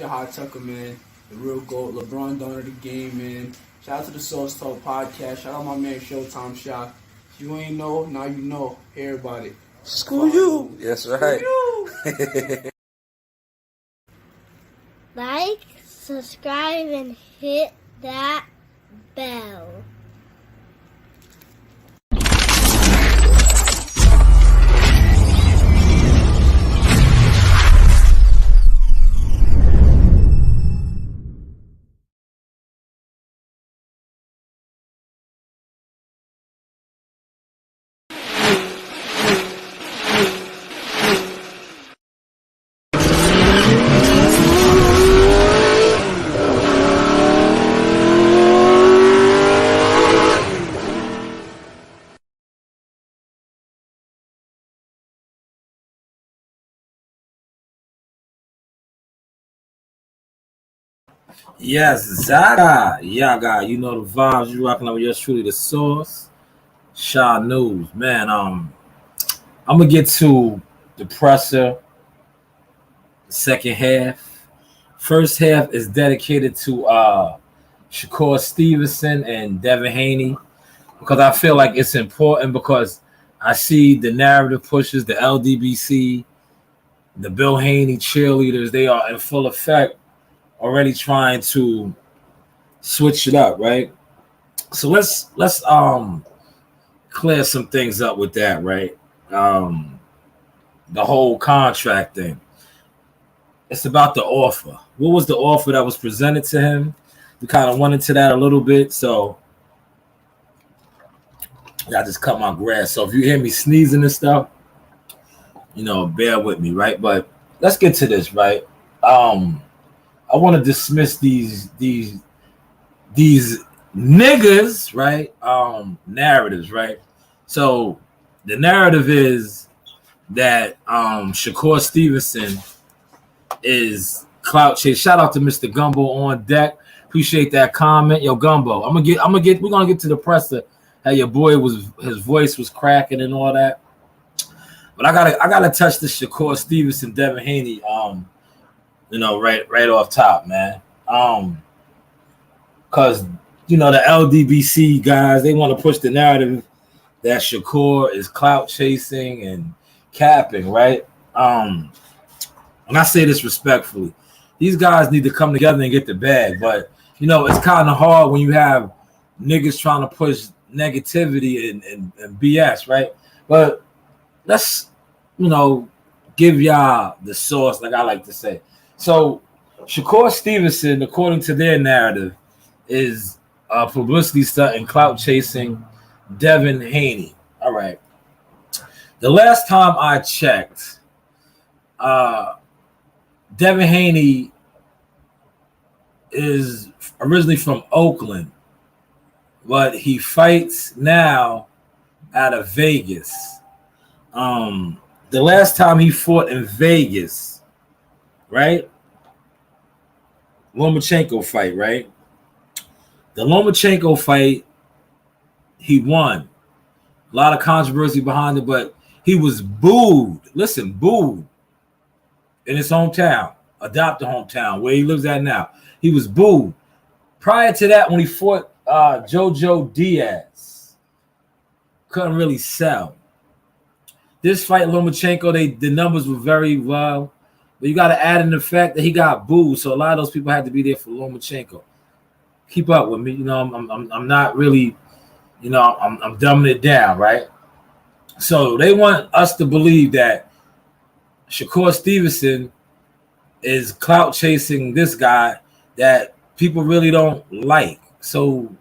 your hot tucker, man. The real GOAT, LeBron done of the game, man. Shout out to the Source Talk podcast. Shout out my man Showtime Shot. If you ain't know, now you know. Hey, everybody. Screw you. That's right. You. Like, subscribe, and hit that bell. Yes, Zaga. Yaga. You know the vibes. You rocking up with yours truly, the Source. Shaw News. Man, I'm gonna get to the presser, the second half. First half is dedicated to Shakur Stevenson and Devin Haney because I feel like it's important because I see the narrative pushes, the LDBC, the Bill Haney cheerleaders, they are in full effect already trying to switch it up, right? So let's clear some things up with that, right? The whole contract thing. It's about the offer. What was the offer that was presented to him? We kind of went into that a little bit, so I just cut my grass. So if you hear me sneezing and stuff, bear with me, right? But let's get to this, right? I want to dismiss these niggas, right? Narratives, right? So the narrative is that Shakur Stevenson is clout chase. Shout out to Mr. Gumbo on deck. Appreciate that comment. Yo, Gumbo. we're gonna get to the presser. How your boy his voice was cracking and all that. But I gotta touch the Shakur Stevenson, Devin Haney, right off top, man. Cause the LDBC guys, they want to push the narrative that Shakur is clout chasing and capping, right? And I say this respectfully. These guys need to come together and get the bag, but it's kind of hard when you have niggas trying to push negativity and BS, right? But let's give y'all the source, like I like to say. So Shakur Stevenson, according to their narrative, is publicity stunt and clout chasing Devin Haney. All right. The last time I checked, Devin Haney is originally from Oakland, but he fights now out of Vegas. The last time he fought in Vegas, right? Lomachenko fight, right? The Lomachenko fight, he won. A lot of controversy behind it, but he was booed. Listen, booed in his hometown, adopted hometown, where he lives at now. He was booed. Prior to that, when he fought Jojo Diaz, couldn't really sell. This fight, Lomachenko, the numbers were very well, but you got to add in the fact that he got booed, so a lot of those people had to be there for Lomachenko. Keep up with me, I'm not really, I'm dumbing it down, right? So they want us to believe that Shakur Stevenson is clout chasing this guy that people really don't like. So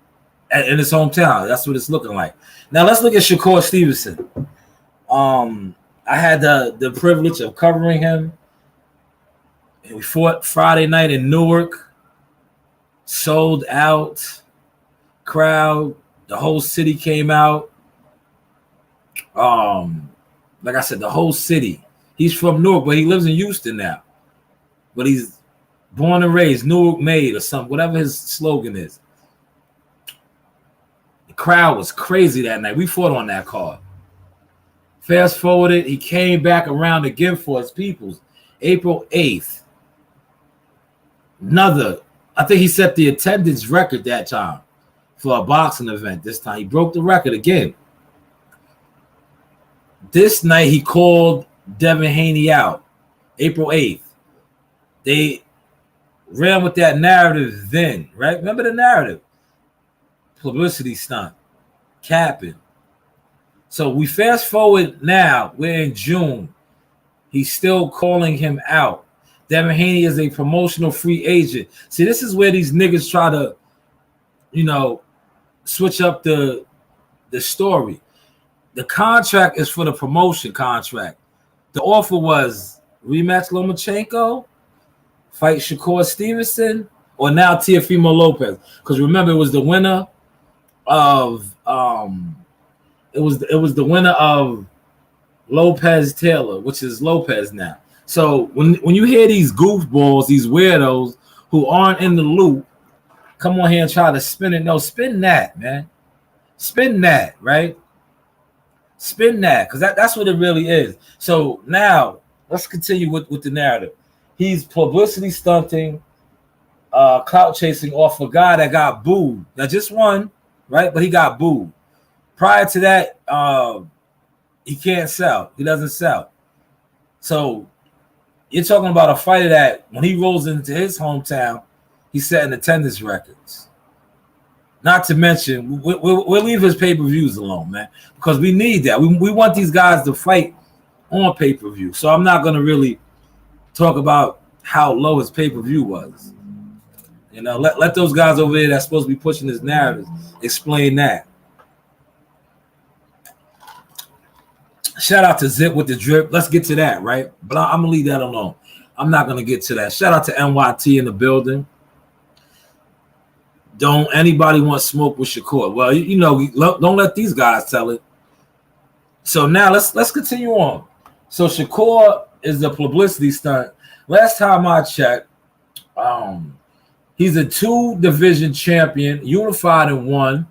in his hometown, that's what it's looking like. Now let's look at Shakur Stevenson. I had the privilege of covering him. And we fought Friday night in Newark. Sold out crowd. The whole city came out. Like I said, the whole city. He's from Newark, but he lives in Houston now. But he's born and raised Newark made or something, whatever his slogan is. The crowd was crazy that night. We fought on that card. Fast forwarded, he came back around again for his peoples. April 8th. I think he set the attendance record that time for a boxing event. This time he broke the record again. This night he called Devin Haney out, April 8th. They ran with that narrative then, right? Remember the narrative? Publicity stunt, capping. So we fast forward now, we're in June. He's still calling him out. Devin Haney is a promotional free agent. See, this is where these niggas try to, switch up the story. The contract is for the promotion contract. The offer was rematch Lomachenko, fight Shakur Stevenson, or now Teofimo Lopez. Because remember, it was the winner of it was the winner of Lopez Taylor, which is Lopez now. So when you hear these goofballs, these weirdos who aren't in the loop, come on here and try to spin it. No, spin that, man. Spin that, right? Spin that, because that's what it really is. So now let's continue with the narrative. He's publicity stunting, clout chasing off a guy that got booed. That just won, right? But he got booed. Prior to that, he can't sell. He doesn't sell. So you're talking about a fighter that when he rolls into his hometown, he's setting attendance records. Not to mention, we'll leave his pay-per-views alone, man, because we need that. We want these guys to fight on pay-per-view. So I'm not going to really talk about how low his pay-per-view was. Let those guys over there that's supposed to be pushing this narrative explain that. Shout out to Zip with the drip. Let's get to that, right? But I'm going to leave that alone. I'm not going to get to that. Shout out to NYT in the building. Don't anybody want smoke with Shakur? Well, don't let these guys tell it. So now let's continue on. So Shakur is the publicity stunt. Last time I checked, he's a 2-division champion, unified in 1.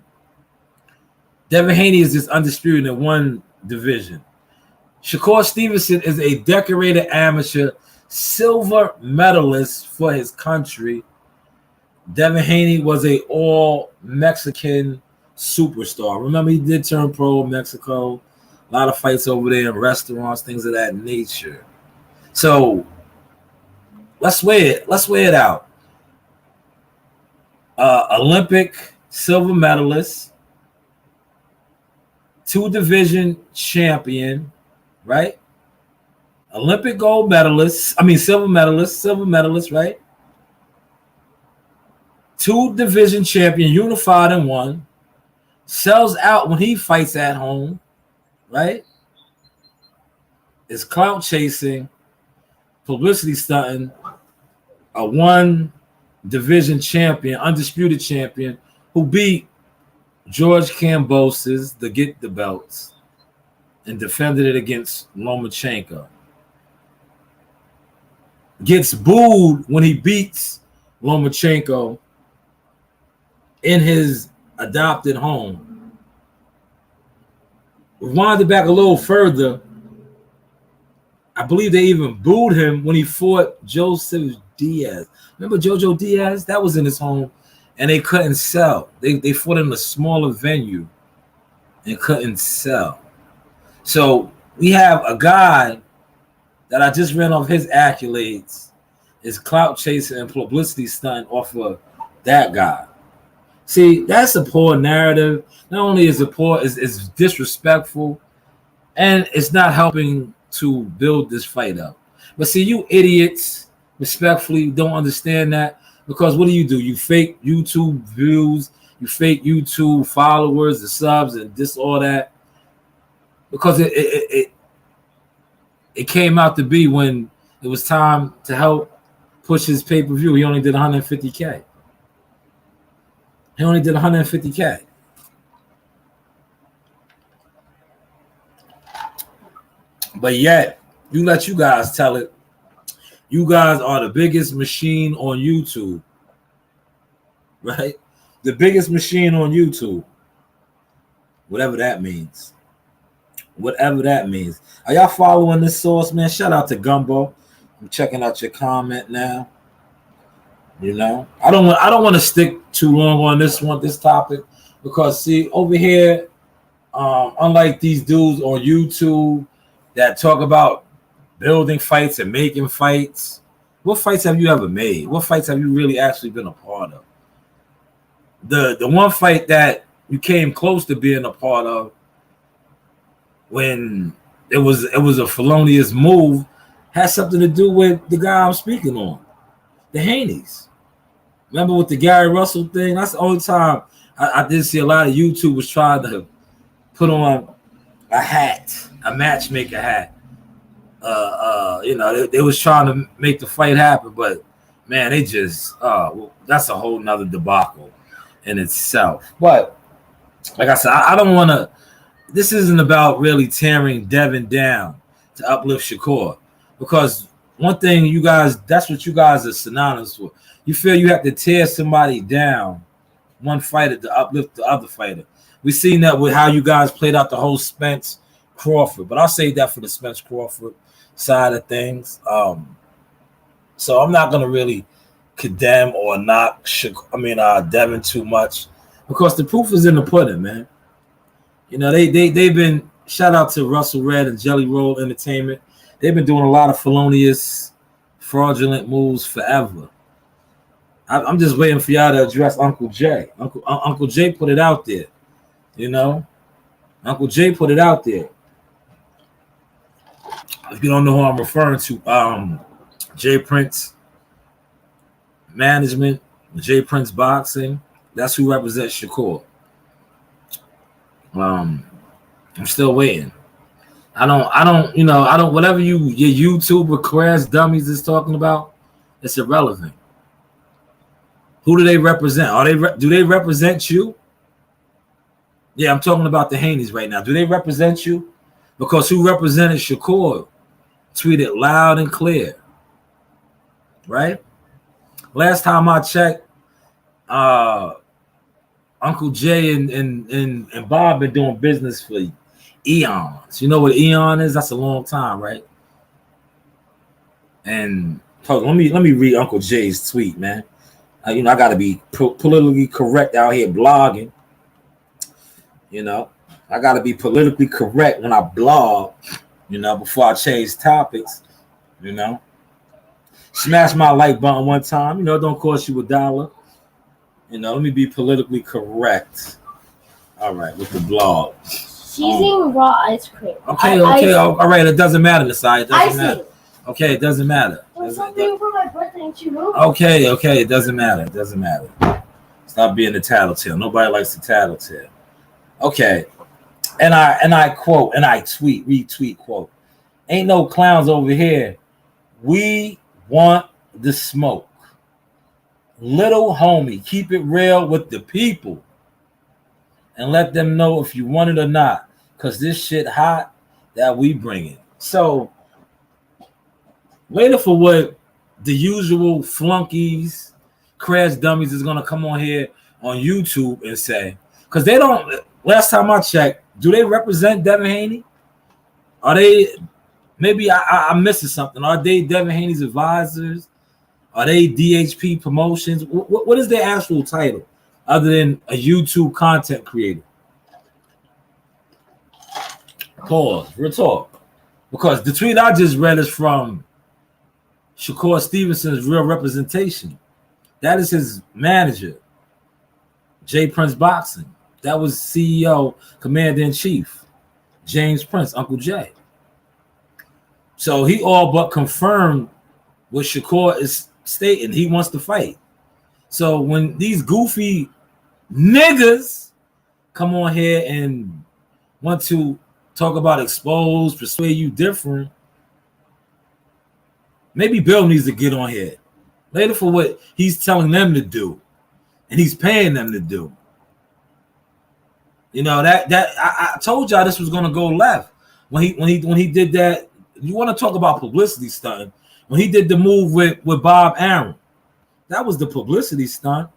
Devin Haney is just undisputed in 1 division. Shakur Stevenson is a decorated amateur, silver medalist for his country. Devin Haney was a all-Mexican superstar. Remember, he did turn pro in Mexico. A lot of fights over there in restaurants, things of that nature. So let's weigh it out. Olympic silver medalist, 2-division champion, right? Olympic gold medalist. Silver medalist, right? 2-division champion, unified in 1. Sells out when he fights at home, right? Is clout chasing, publicity stunting, a 1-division champion, undisputed champion, who beat George Kambosos to get the belts and defended it against Lomachenko. Gets booed when he beats Lomachenko in his adopted home. Rewind it back a little further. I believe they even booed him when he fought Joseph Diaz. Remember Jojo Diaz? That was in his home, and they couldn't sell. They fought in a smaller venue and couldn't sell. So we have a guy that I just ran off his accolades, is clout chasing and publicity stunt off of that guy. See, that's a poor narrative. Not only is it poor, it's disrespectful, and it's not helping to build this fight up. But see, you idiots, respectfully, don't understand that, because what do? You fake YouTube views, you fake YouTube followers, the subs, and this, all that, because it came out to be when it was time to help push his pay-per-view. He only did 150K. He only did 150K. But yet, you let you guys tell it. You guys are the biggest machine on YouTube. Right? The biggest machine on YouTube. Whatever that means. Whatever that means. Are y'all following this source, man? Shout out to Gumbo. I'm checking out your comment now. You know, I don't want to stick too long on this topic, because see over here, unlike these dudes on YouTube that talk about building fights and making fights, what fights have you ever made? What fights have you really actually been a part of? The one fight that you came close to being a part of, when it was a felonious move, had something to do with the guy I'm speaking on, the Haneys. Remember with the Gary Russell thing? That's the only time I did see a lot of YouTubers trying to put on a hat, a matchmaker hat. You know, they was trying to make the fight happen, but man, they just well, that's a whole nother debacle in itself. But like I said, I don't want to. This isn't about really tearing Devin down to uplift Shakur, because one thing you guys, that's what you guys are synonymous with. You feel you have to tear somebody down, one fighter, to uplift the other fighter. We've seen that with how you guys played out the whole Spence Crawford, but I'll save that for the Spence Crawford side of things. So I'm not gonna really condemn or knock Devin too much, because the proof is in the pudding, man. You know, they've been, shout out to Russell Red and Jelly Roll Entertainment. They've been doing a lot of felonious, fraudulent moves forever. I'm just waiting for y'all to address Uncle Jay. Uncle Jay put it out there. You know, Uncle Jay put it out there. If you don't know who I'm referring to, Jay Prince Management, Jay Prince Boxing, that's who represents Shakur. I'm still waiting. I don't, whatever your YouTuber Crash Dummies is talking about, it's irrelevant. Who do they represent? Do they represent you? Yeah, I'm talking about the Haneys right now. Do they represent you? Because who represented Shakur tweeted loud and clear, right? Last time I checked, Uncle Jay and Bob been doing business for eons. You know what eon is? That's a long time, right? And let me read Uncle Jay's tweet, man. I got to be politically correct out here blogging. You know, I got to be politically correct when I blog, before I change topics, Smash my like button one time. Don't cost you $1. Let me be politically correct. All right, with the blog. She's eating raw ice cream. Okay, all right. It doesn't matter, Nasai. It doesn't matter. Okay, it doesn't matter. There's something for my birthday and she moved. Okay, it doesn't matter. It doesn't matter. Stop being a tattletale. Nobody likes to tattletale. Okay. And I quote, and I retweet quote. Ain't no clowns over here. We want the smoke. Little homie, keep it real with the people. And let them know if you want it or not. Because this shit hot that we bringing. So, later for what the usual flunkies, Crash Dummies is going to come on here on YouTube and say. Because they don't, last time I checked, do they represent Devin Haney? Are they, maybe I'm missing something. Are they Devin Haney's advisors? Are they DHP Promotions? What is their actual title other than a YouTube content creator? Pause. Real talk. Because the tweet I just read is from Shakur Stevenson's Real Representation. That is his manager, Jay Prince Boxing. That was CEO, Commander-in-Chief, James Prince, Uncle Jay. So he all but confirmed what Shakur is stating. He wants to fight. So when these goofy niggas come on here and want to talk about expose, persuade you different, maybe Bill needs to get on here later for what he's telling them to do and he's paying them to do. I told y'all this was gonna go left when he did that. You want to talk about publicity stunt? When he did the move with Bob Arum, that was the publicity stunt.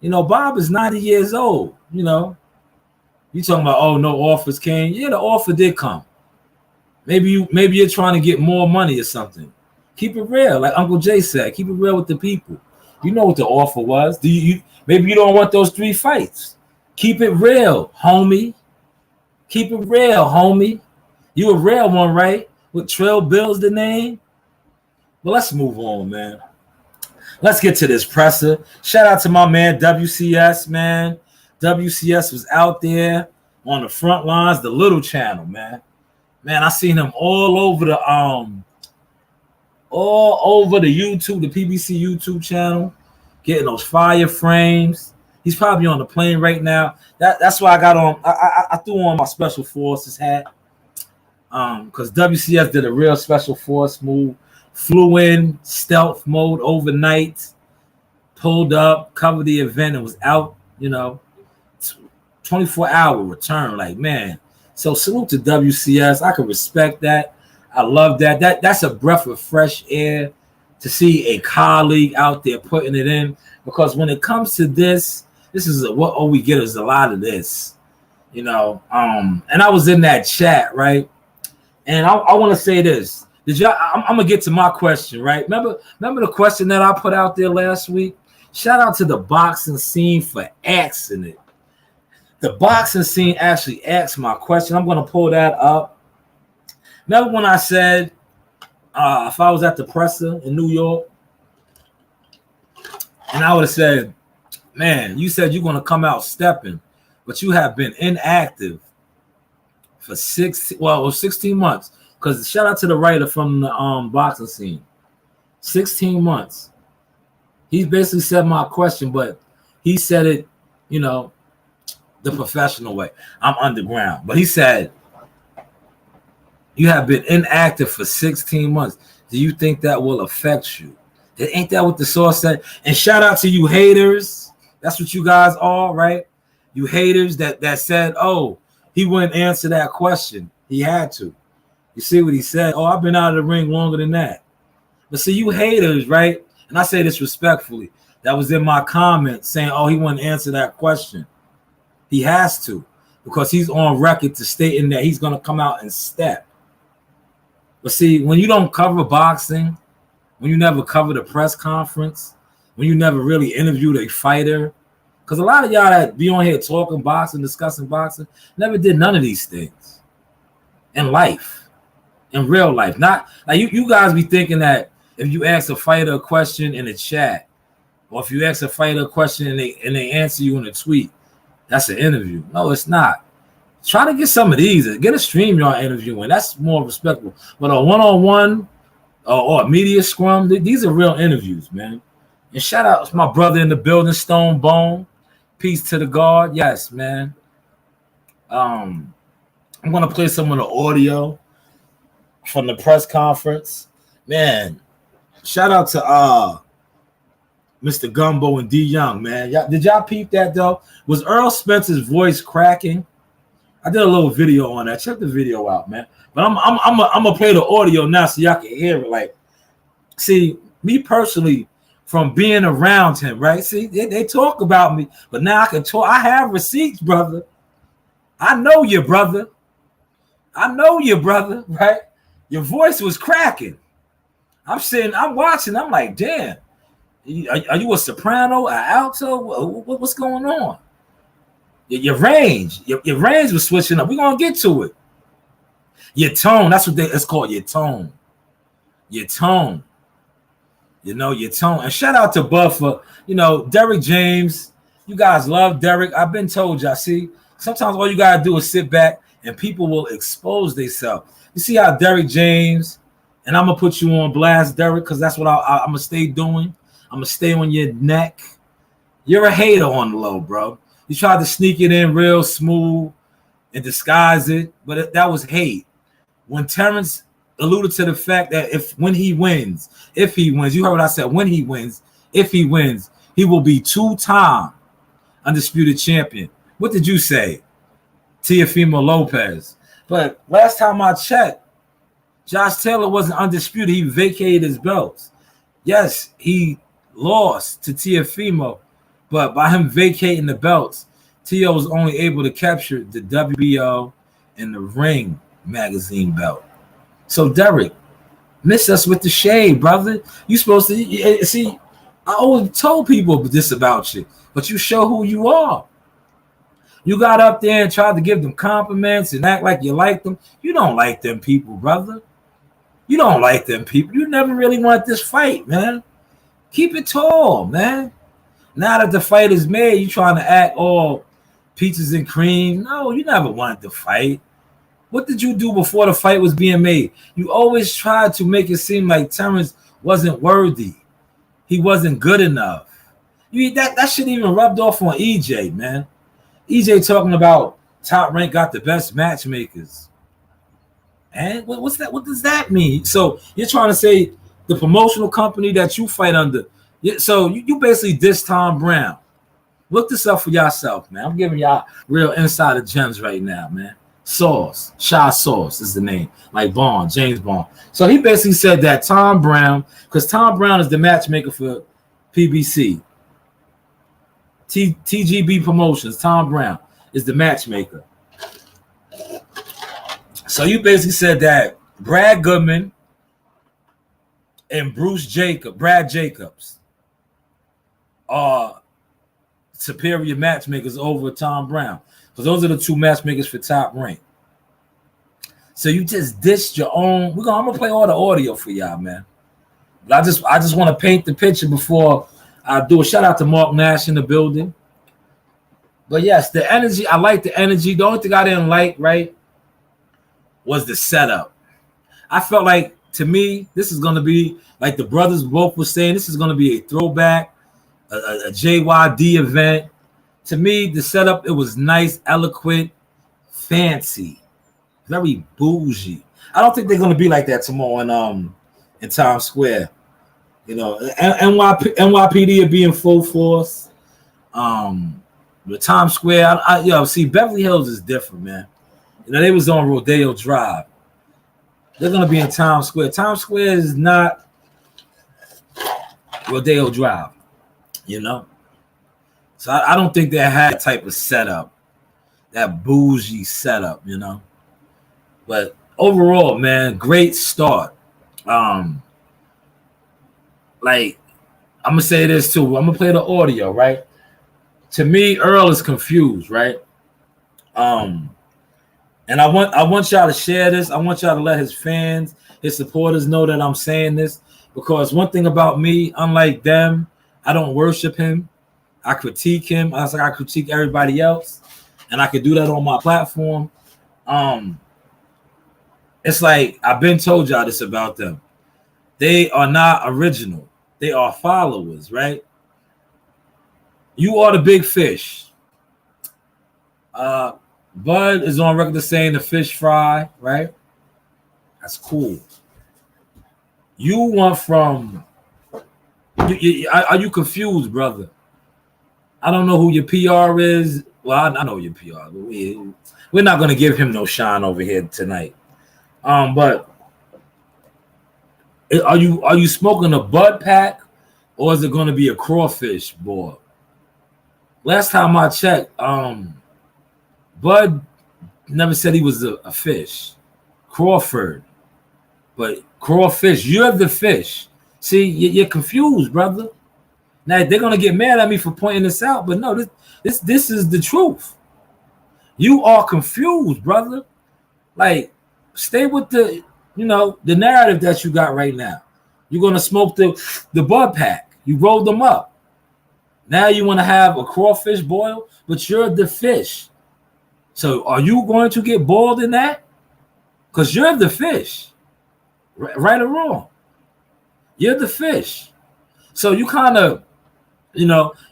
Bob is 90 years old. You talking about, oh, no offers came. Yeah, the offer did come. Maybe you're trying to get more money or something. Keep it real, like Uncle Jay said. Keep it real with the people. You know what the offer was. Do you maybe you don't want those 3 fights? Keep it real, homie. Keep it real, homie. You a real one, right? With Trail Bill's the name. Well, let's move on, man. Let's get to this presser. Shout out to my man WCS, man. WCS was out there on the front lines, the little channel, man. Man, I seen him all over the YouTube, the PBC YouTube channel, getting those fire frames. He's probably on the plane right now. That's why I got on. I threw on my Special Forces hat. Because WCS did a real Special Force move. Flew in stealth mode overnight, pulled up, covered the event, and was out, 24-hour return. Like, man. So salute to WCS. I can respect that. I love that. That's a breath of fresh air to see a colleague out there putting it in. Because when it comes to this is what all we get is a lot of this. And I was in that chat, right? And I want to say this. I'm gonna get to my question, right? Remember the question that I put out there last week? Shout out to the boxing scene for asking it. The boxing scene actually asked my question. I'm gonna pull that up. Remember when I said if I was at the presser in New York, and I would have said, man, you said you're gonna come out stepping, but you have been inactive for 16 months. Because shout out to the writer from the boxing scene. 16 months. He basically said my question, but he said it, the professional way. I'm underground. But he said, you have been inactive for 16 months. Do you think that will affect you? Ain't that what the source said? And shout out to you haters. That's what you guys are, right? You haters that said, oh, he wouldn't answer that question. He had to. You see what he said? Oh, I've been out of the ring longer than that. But see, you haters, right? And I say this respectfully. That was in my comments saying, oh, he wouldn't answer that question. He has to, because he's on record to stating that he's going to come out and step. But see, when you don't cover boxing, when you never cover the press conference, when you never really interviewed a fighter, because a lot of y'all that be on here talking boxing, discussing boxing, never did none of these things in life. In real life, not like you guys be thinking that if you ask a fighter a question in the chat, or if you ask a fighter a question and they answer you in a tweet, that's an interview. No, it's not. Try to get some of these. Get a StreamYard interview, and that's more respectable. But a one-on-one or a media scrum, these are real interviews, man. And shout out to my brother in the building, Stone Bone. Peace to the guard. Yes, man. I'm gonna play some of the audio from the press conference. Man, shout out to Mr. Gumbo and D Young, man. Did y'all peep that though? Was Earl Spence's voice cracking? I did a little video on that. Check the video out, man. But I'm gonna play the audio now so y'all can hear it. Like, see, me personally, from being around him, right? See, they talk about me, but now I can talk. I have receipts, brother. I know you, brother. Right? Your voice was cracking. I'm watching. I'm like, damn. Are you a soprano, an alto? What's going on? Your range. Your range was switching up. We're going to get to it. Your tone. That's what it's called, your tone. Your tone. Your tone. And shout out to Buffer. Derek James. You guys love Derek. I've been told y'all. See, sometimes all you got to do is sit back and people will expose themselves. You see how Derek James, and I'm going to put you on blast, Derek, because that's what I'm going to stay doing. I'm going to stay on your neck. You're a hater on the low, bro. You tried to sneak it in real smooth and disguise it, but that was hate. When Terrence alluded to the fact that if he wins, you heard what I said, when he wins, if he wins, he will be 2-time undisputed champion. What did you say? Teofimo Lopez. But last time I checked, Josh Taylor wasn't undisputed. He vacated his belts. Yes, he lost to Teofimo, but by him vacating the belts, Teo was only able to capture the WBO and the Ring magazine belt. So, Derek, Miss us with the shade, brother. You supposed to see. I always told people this about you, but you show who you are. You got up there and tried to give them compliments and act like you like them. You don't like them people, brother. You don't like them people. You never really want this fight, man. Keep it tall, man. Now that the fight is made, you trying to act all peaches and cream. No, you never wanted to fight. What did you do before the fight was being made? You always tried to make it seem like Terrence wasn't worthy. He wasn't good enough. That shit even rubbed off on EJ, man. EJ talking about Top Rank got the best matchmakers. And what's that? What does that mean? So you're trying to say the promotional company that you fight under. So you basically diss Tom Brown. Look this up for yourself, man. I'm giving y'all real insider gems right now, man. Sauce, Shy Sauce is the name, like Bond, James Bond. So he basically said that Tom Brown, because Tom Brown is the matchmaker for PBC, TGB Promotions. Tom Brown is the matchmaker. So you basically said that Brad Goodman and Brad Jacobs are superior matchmakers over Tom Brown. Because those are the two matchmakers for Top Rank. So you just dissed your own. I'm gonna play all the audio for y'all, man. But I just want to paint the picture before I do a shout out to Mark Nash in the building. But yes, the energy, I like the energy. The only thing I didn't like, right, was the setup. I felt like, to me, this is gonna be like the brothers both were saying, this is gonna be a throwback, a JYD event. To me, the setup, it was nice, eloquent, fancy, very bougie. I don't think they're going to be like that tomorrow in Times Square. You know, NYPD will be in full force. The Times Square, see, Beverly Hills is different, man. You know, they was on Rodeo Drive. They're going to be in Times Square. Times Square is not Rodeo Drive, you know. So I don't think they had that type of setup, that bougie setup, you know. But overall, man, great start. Like, I'm gonna say this too. I'm gonna play the audio, right? To me, Earl is confused, right? And I want y'all to share this. I want y'all to let his fans, his supporters know that I'm saying this, because one thing about me, unlike them, I don't worship him. I critique him. I was like, I critique everybody else, and I could do that on my platform. It's like I've been told y'all this about them. They are not original. They are followers, right? You are the big fish. Bud is on record as saying the fish fry, right? That's cool. You want from? Are you confused, brother? I don't know who your PR is. Well, I know your PR. But we're not going to give him no shine over here tonight. But are you smoking a Bud pack, or is it going to be a crawfish board? Last time I checked, Bud never said he was a fish. Crawford, but crawfish. You're the fish. See, you're confused, brother. Now they're gonna get mad at me for pointing this out, but no, this is the truth. You are confused, brother. Like, stay with the narrative that you got right now. You're gonna smoke the Bud pack. You rolled them up. Now you want to have a crawfish boil, but you're the fish. So are you going to get boiled in that? Because you're the fish, right or wrong. You're the fish. So you kind of,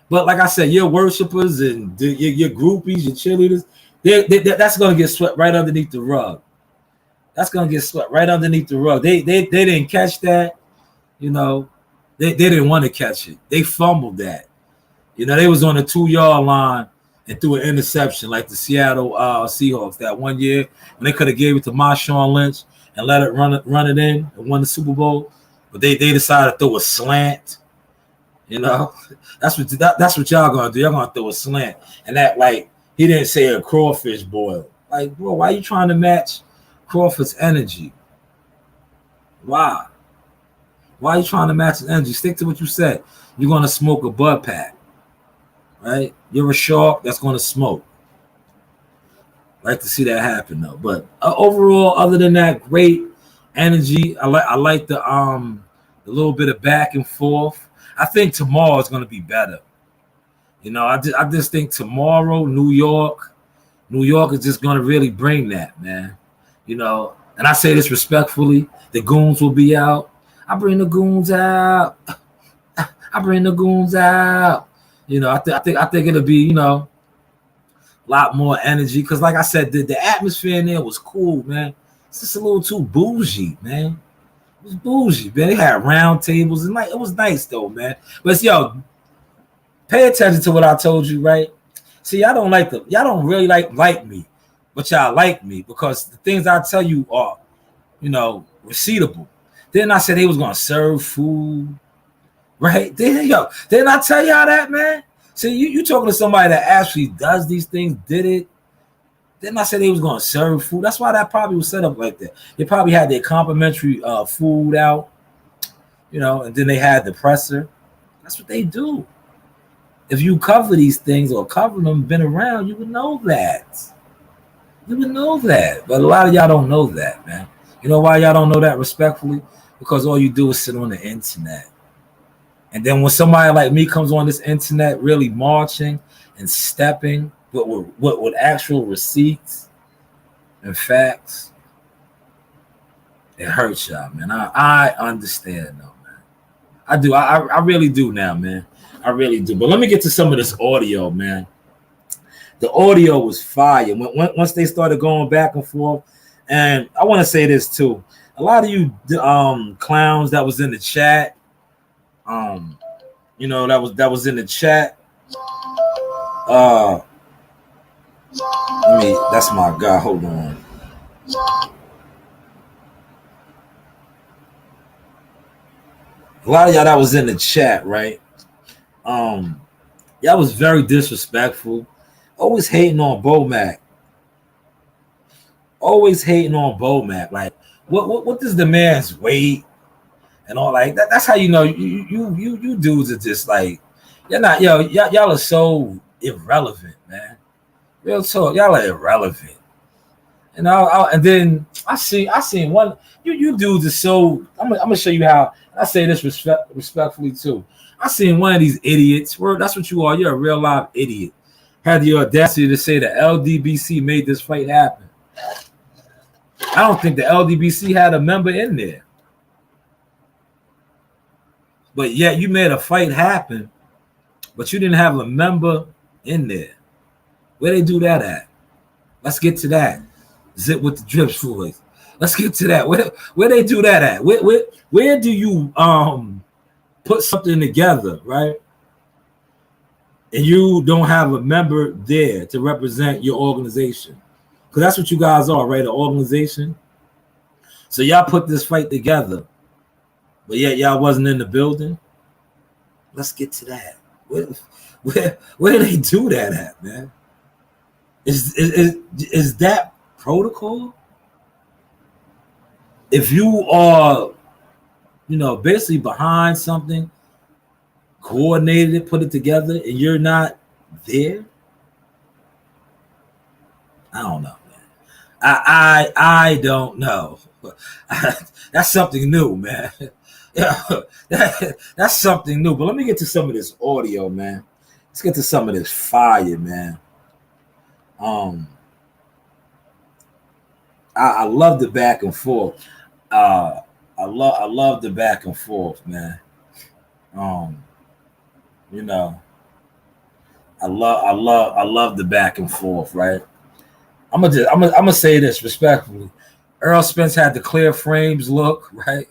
but like I said, your worshipers and your groupies, your cheerleaders, that's going to get swept right underneath the rug. That's going to get swept right underneath the rug. They didn't catch that. They didn't want to catch it. They fumbled that. They was on the 2-yard line and threw an interception like the Seattle Seahawks that one year when they could have gave it to Marshawn Lynch and let it run it in and won the Super Bowl. But they decided to throw a slant. That's what y'all gonna do. Y'all gonna throw a slant, and that, like, he didn't say a crawfish boil. Like, bro, why are you trying to match Crawford's energy? Why? Why are you trying to match his energy? Stick to what you said. You're gonna smoke a bud pack, right? You're a shark that's gonna smoke. Like to see that happen though. But overall, other than that, great energy. I like the little bit of back and forth. I think tomorrow is gonna be better. You know, I just think tomorrow, New York is just gonna really bring that, man. You know, and I say this respectfully, the goons will be out. I bring the goons out. I bring the goons out. You know, I think it'll be, you know, a lot more energy. Because like I said, the atmosphere in there was cool, man. It's just a little too bougie, man. It was bougie, man. They had round tables and like it was nice though, man. But yo, pay attention to what I told you, right? See, y'all don't really like me, but y'all like me because the things I tell you are, you know, receivable. Then I said they was gonna serve food, right? Didn't I tell y'all that, man? See, you talking to somebody that actually does these things, did it. Then I said they was gonna serve food. That's why that probably was set up like that. They probably had their complimentary food out, you know, and then they had the presser. That's what they do. If you cover these things or cover them, been around, you would know that. You would know that. But a lot of y'all don't know that, man. You know why y'all don't know that respectfully? Because all you do is sit on the internet. And then when somebody like me comes on this internet really marching and stepping with actual receipts and facts, it hurts y'all, man. I understand though, man. I do. I really do now, man. I really do. But let me get to some of this audio, man. The audio was fire. Once they started going back and forth, and I want to say this too. A lot of you clowns that was in the chat, you know, that was in the chat. That's my guy. Hold on. A lot of y'all that was in the chat, right? Y'all was very disrespectful. Always hating on Bomac. Always hating on Bomac. Like, what does the man's weight and all like that? That's how you know you dudes are just like you're not y'all are so irrelevant, man. Real talk, y'all are irrelevant. And and then I seen one you dudes are so I'm gonna show you how. I say this respectfully too. I seen one of these idiots. That's what you are. You're a real live idiot. Had the audacity to say that LDBC made this fight happen. I don't think the LDBC had a member in there. But yet you made a fight happen, but you didn't have a member in there. Where they do that at? Let's get to that. Zip with the drips boys. Let's get to that. Where they do that at? Where do you put something together, right? And you don't have a member there to represent your organization. Because that's what you guys are, right? An organization. So y'all put this fight together, but yet y'all wasn't in the building. Let's get to that. Where do they do that at, man? Is that protocol? If you are, you know, basically behind something, coordinated it, put it together, and you're not there, I don't know, man. I don't know. That's something new, man. That's something new. But let me get to some of this audio, man. Let's get to some of this fire, man. I love the back and forth. I love the back and forth, man. You know, I love the back and forth, right? I'm gonna say this respectfully. Earl Spence had the clear frames look, right?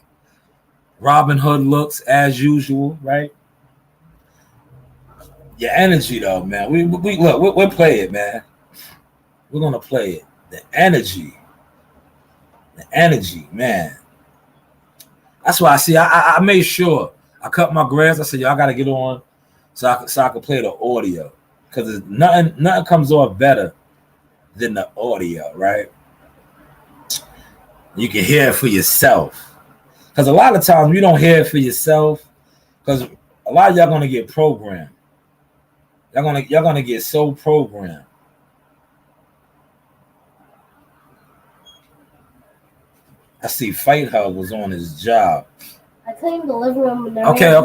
Robin Hood looks as usual, right? Your energy though, man. We look, we'll play it, man. We're gonna play it. The energy, man. That's why I see. I made sure I cut my grass. I said, y'all gotta get on so I could play the audio because nothing comes off better than the audio, right? You can hear it for yourself. Because a lot of times you don't hear it for yourself. Because a lot of y'all gonna get programmed. Y'all gonna get so programmed. I see Fight Hub was on his job. I cleaned the living room. And Okay. All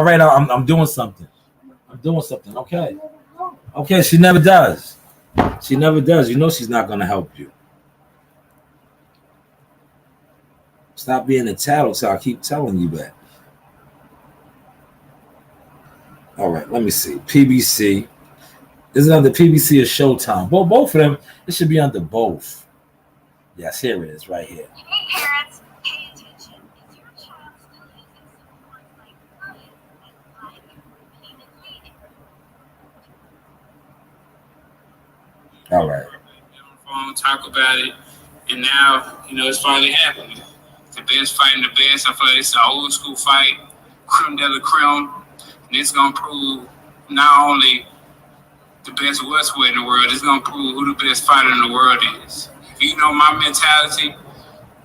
right. I'm doing something. Okay. She never does. You know she's not gonna help you. Stop being a tattletale. I keep telling you that. All right, let me see. PBC. Is it under PBC or Showtime? Well, both of them. It should be under both. Yes, here it is, right here. Hey parents, pay attention. Is your child still using some words like crying and like peanut reading? All right. On phone, talk about it, and now it's finally happening. The best fighting the best. I feel like it's an old school fight, creme de la creme, and it's gonna prove not only the best wrestler in the world, it's gonna prove who the best fighter in the world is. My mentality,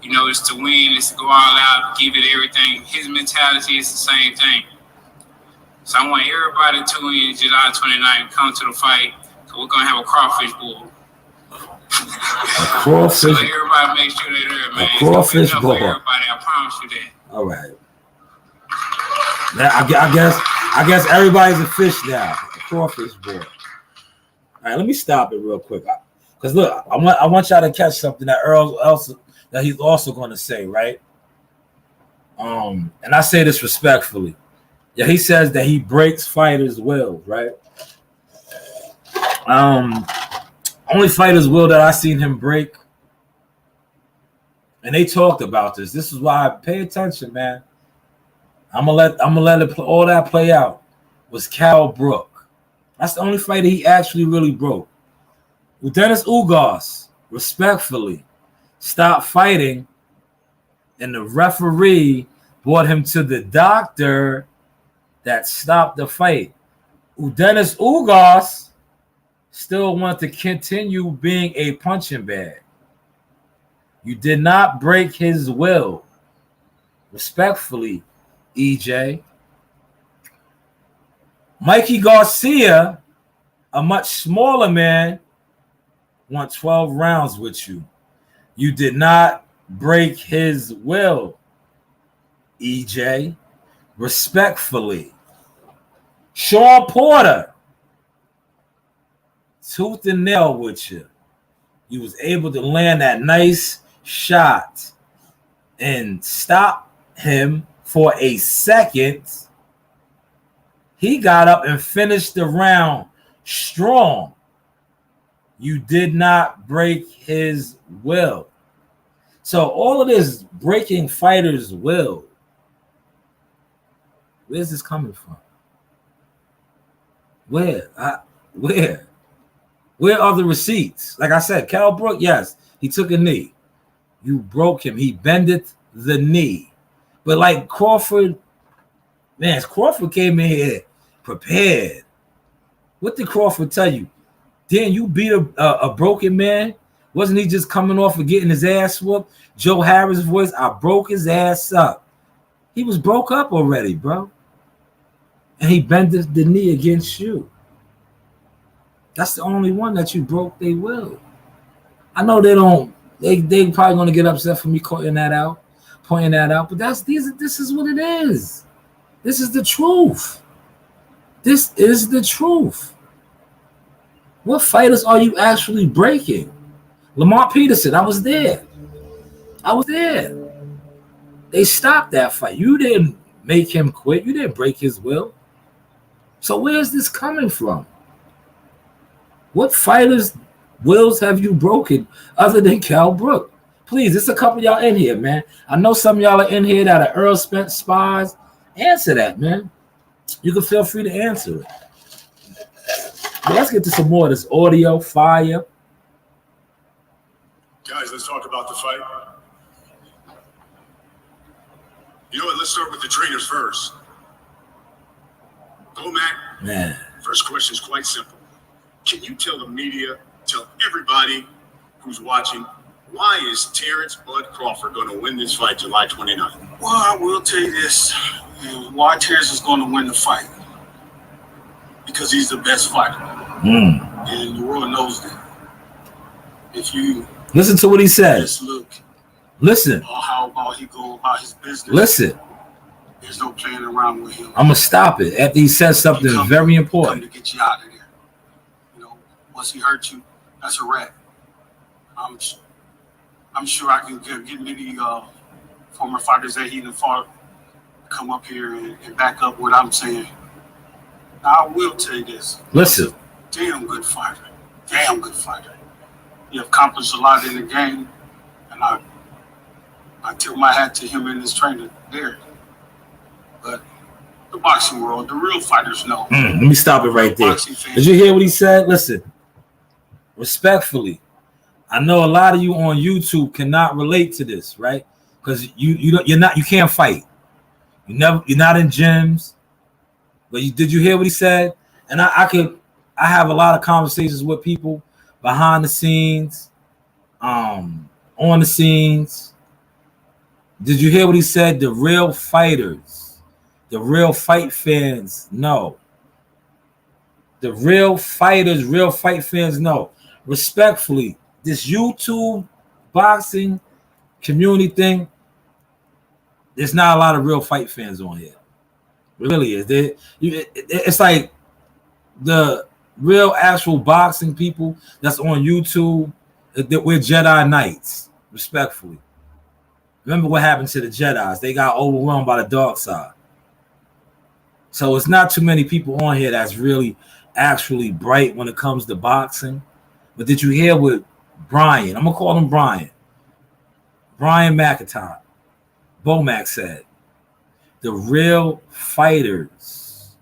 it's to win, it's to go all out, give it everything. His mentality is the same thing. So I want everybody to tune in July 29th, come to the fight, because we're going to have a crawfish bowl. Crawfish. So everybody make sure they're there, man. A crawfish bowl. Everybody, I promise you that. All right. Now, I guess everybody's a fish now. A crawfish bowl. All right, let me stop it real quick. Because look, I want y'all to catch something that he's also going to say, right? And I say this respectfully. Yeah, he says that he breaks fighters' will, right? Only fighters' will that I seen him break, and they talked about this. This is why I pay attention, man. I'm gonna let all that play out. Was Cal Brook? That's the only fighter he actually really broke. Dennis Ugas, respectfully, stopped fighting, and the referee brought him to the doctor that stopped the fight. Dennis Ugas still wanted to continue being a punching bag. You did not break his will. Respectfully, EJ. Mikey Garcia, a much smaller man, won 12 rounds with you. You did not break his will, EJ. Respectfully. Sean Porter, tooth and nail with you. You was able to land that nice shot and stop him for a second. He got up and finished the round strong. You did not break his will. So all of this breaking fighters' will, where's this coming from? Where? Where are the receipts? Like I said, Cal Brook, yes, he took a knee. You broke him. He bended the knee. But like Crawford, man, Crawford came in here prepared. What did Crawford tell you? Then you beat a broken man? Wasn't he just coming off of getting his ass whooped? Joe Harris' voice, I broke his ass up. He was broke up already, bro. And he bended the knee against you. That's the only one that you broke they will. I know they probably gonna get upset for me pointing that out, but this is what it is. This is the truth. This is the truth. What fighters are you actually breaking? Lamar Peterson, I was there. They stopped that fight. You didn't make him quit. You didn't break his will. So where's this coming from? What fighters' wills have you broken other than Cal Brook? Please, there's a couple of y'all in here, man. I know some of y'all are in here that are Earl Spence spies. Answer that, man. You can feel free to answer it. But let's get to some more of this audio fire. Guys, let's talk about the fight. You know what? Let's start with the trainers first. Go, Mac. Man. First question is quite simple. Can you tell the media, tell everybody who's watching, Why is Terrence Bud Crawford going to win this fight July 29th? Well, I will tell you this. Why Terrence is going to win the fight? Because he's the best fighter. And the world knows that. If you listen to what he says. just look Listen. how about he go about his business. Listen. There's no playing around with him. I'm gonna stop it after he says something very important. Come to get you out of there. You know, once he hurt you, that's a wrap. I'm sure I can get many former fighters that he done fought come up here and back up what I'm saying. Now, I will tell you this. Listen. Damn good fighter. Damn good fighter. He accomplished a lot in the game, and I tip my hat to him and his trainer there. But the boxing world, the real fighters know. Let me stop it right there. Did you hear what he said? Listen, respectfully, I know a lot of you on YouTube cannot relate to this, right? Because you can't fight. You're not in gyms. But did you hear what he said? And I have a lot of conversations with people behind the scenes, on the scenes. Did you hear what he said? The real fighters, the real fight fans know. The real fighters, real fight fans know. Respectfully, this YouTube boxing community thing, there's not a lot of real fight fans on here. It really is. It's like the real actual boxing people that's on YouTube, that we're Jedi Knights, respectfully. Remember what happened to the Jedis. They got overwhelmed by the dark side. So it's not too many people on here that's really actually bright when it comes to boxing. But did you hear what Brian, I'm going to call him Brian McIntyre, Bomac said? The real fighters,